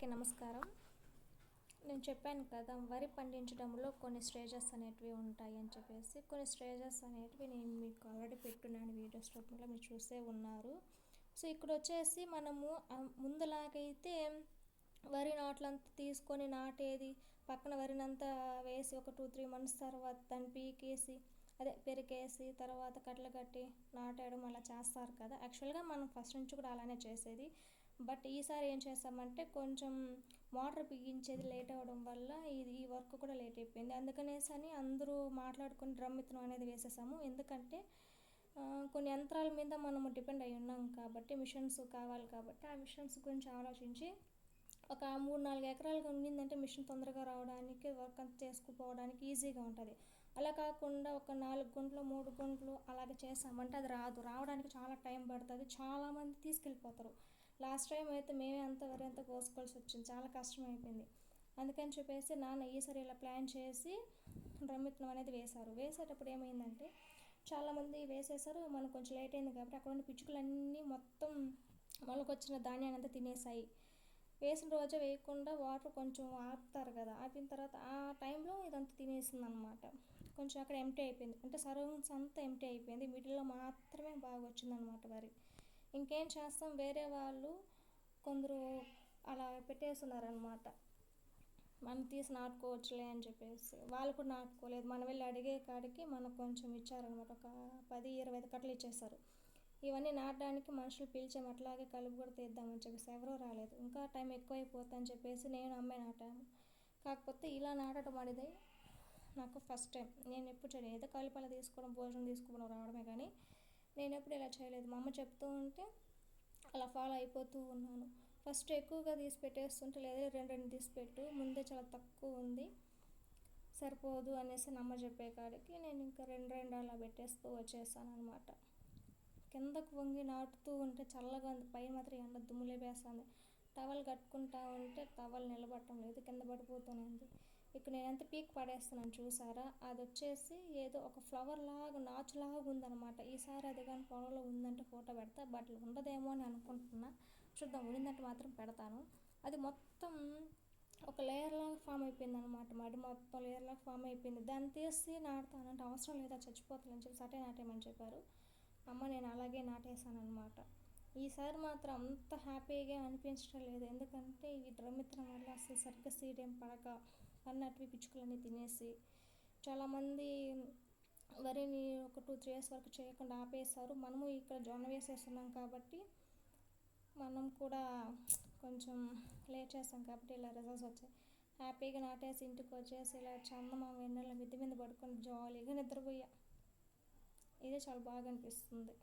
అందరికీ నమస్కారం. నేను చెప్పాను కదా, వరి పండించడంలో కొన్ని స్టేజెస్ అనేటివి ఉంటాయి అని చెప్పేసి. కొన్ని స్టేజెస్ అనేటివి నేను మీకు ఆల్రెడీ పెట్టున్నాను వీడియోస్ రూపంలో, మీరు చూసే ఉన్నారు. సో ఇక్కడ వచ్చేసి మనము ముందులాగైతే వరి నాట్లంతా తీసుకొని నాటేది, పక్కన వరినంతా వేసి ఒక 2-3 మంత్స్ తర్వాత దాన్ని పీకేసి పెరికేసి తర్వాత కట్టలు కట్టి నాటేయడం అలా చేస్తారు కదా. యాక్చువల్గా మనం ఫస్ట్ నుంచి కూడా అలానే చేసేది. బట్ ఈసారి ఏం చేస్తామంటే కొంచెం మోటార్ బిగించేది లేట్ అవ్వడం వల్ల ఈ వర్క్ కూడా లేట్ అయిపోయింది. అందుకనేసి అని అందరూ మాట్లాడుకుని డ్రమ్ విత్తనం అనేది వేసేసాము. ఎందుకంటే కొన్ని యంత్రాల మీద మనము డిపెండ్ అయి ఉన్నాం కాబట్టి, మిషన్స్ కావాలి కాబట్టి ఆ మిషన్స్ గురించి ఆలోచించి ఒక 3-4 ఎకరాలుగా ఉండిందంటే మిషన్ తొందరగా రావడానికి, వర్క్ అంతా చేసుకుపోవడానికి ఈజీగా ఉంటుంది. అలా కాకుండా ఒక 4 గుంటలు 3 గుంటలు అలాగే చేసామంటే అది రావడానికి చాలా టైం పడుతుంది. చాలామంది తీసుకెళ్ళిపోతారు. లాస్ట్ టైం అయితే మేమే వరి అంతా కోసుకోవాల్సి వచ్చింది, చాలా కష్టం అయిపోయింది. అందుకని చెప్పేసి నాన్న ఈసారి ఇలా ప్లాన్ చేసి డ్రమ్ విత్తనం అనేది వేశారు. వేసేటప్పుడు ఏమైందంటే చాలామంది వేసేసారు, మనకు కొంచెం లేట్ అయింది కాబట్టి అక్కడ ఉన్న పిచ్చుకలన్నీ మొత్తం మొలకొచ్చిన ధాన్యాన్ని అంతా తినేసాయి. వేసిన రోజే వేయకుండా వాటర్ కొంచెం ఆపుతారు కదా, ఆపిన తర్వాత ఆ టైంలో ఇదంతా తినేసింది అనమాట. కొంచెం అక్కడ ఎంటీ అయిపోయింది, అంటే సరౌండ్స్ అంతా ఎంటీ అయిపోయింది. మిడిల్లో మాత్రమే బాగా వచ్చిందనమాట వరి. ఇంకేం చేస్తాం, వేరే వాళ్ళు కొందరు అలా పెట్టేస్తున్నారనమాట, మనం తీసి నాటుకోవచ్చులే అని చెప్పేసి. వాళ్ళు కూడా నాటుకోలేదు. మనం వెళ్ళి అడిగే కాడికి మనకు కొంచెం ఇచ్చారనమాట, ఒక 10-20 కట్టలు ఇచ్చేస్తారు. ఇవన్నీ నాటడానికి మనుషులు పిలిచాము, అట్లాగే కలుపు కూడా తీద్దామని చెప్పేసి ఎవరూ రాలేదు. ఇంకా టైం ఎక్కువైపోతుందని చెప్పేసి నేను అమ్మాయి నాటాము. కాకపోతే ఇలా నాటడం అనేది నాకు ఫస్ట్ టైం. నేను ఎప్పుడు చేయలేదు. ఏదో కలిపి అలా తీసుకోవడం, భోజనం తీసుకోవడం రావడమే కానీ నేను ఎప్పుడు ఇలా చేయలేదు. మా అమ్మ చెప్తూ ఉంటే అలా ఫాలో అయిపోతూ ఉన్నాను. ఫస్ట్ ఎక్కువగా తీసి పెట్టేస్తుంటే లేదా 2 తీసి పెట్టు, ముందే చాలా తక్కువ ఉంది సరిపోదు అనేసి అమ్మ చెప్పే కాడికి నేను ఇంకా 2 అలా పెట్టేస్తూ వచ్చేసాను అనమాట. కిందకు వంగి నాటుతూ ఉంటే చల్లగా ఉంది, పైన మాత్రం ఎండ దుమ్ములేపేస్తుంది. టవల్ కట్టుకుంటా ఉంటే టవల్ నిలబడటం లేదు, కింద పడిపోతూనే ఉంది. ఇక్కడ నేను ఎంత పీక్ పడేస్తున్నాను చూసారా, అది వచ్చేసి ఏదో ఒక ఫ్లవర్ లాగా నాచులాగా ఉందన్నమాట. ఈసారి అది కానీ పొలంలో ఉందంటే ఫోటో పెడతా, బట్ ఉండదేమో అని అనుకుంటున్నా. చూద్దాం, ఉండిందంటే మాత్రం పెడతాను. అది మొత్తం ఒక లేయర్ లాగా ఫామ్ అయిపోయింది అనమాట, మడి మొత్తం లేయర్ లాగా ఫామ్ అయిపోయింది. దాన్ని తీసి నాటుతానంటే అవసరం లేదా, చచ్చిపోతుందని చెప్పి అటే నాటేయమని చెప్పారు అమ్మ. నేను అలాగే నాటేశాను అనమాట. ఈసారి మాత్రం అంత హ్యాపీగా అనిపించడం లేదు, ఎందుకంటే ఈ డ్రమ్ విత్తనం వల్ల అసలు సరిగ్గా సీడ్ ఏం పడక అన్నట్టు పిచ్చుకలన్నీ తినేసి చాలామంది వరిని ఒక 2-3 ఇయర్స్ వరకు చేయకుండా ఆపేశారు. మనము ఇక్కడ జొన్న వేసేస్తున్నాం కాబట్టి మనం కూడా కొంచెం లేట్ చేస్తాం కాబట్టి ఇలా రిజల్ట్స్ వచ్చాయి. హ్యాపీగా నాటేసి ఇంటికి వచ్చేసి ఇలా చందమామ వెన్నెల మిద్ది మీద పడుకొని జాలీగా నిద్రపోయా. ఇదే చాలా బాగా అనిపిస్తుంది.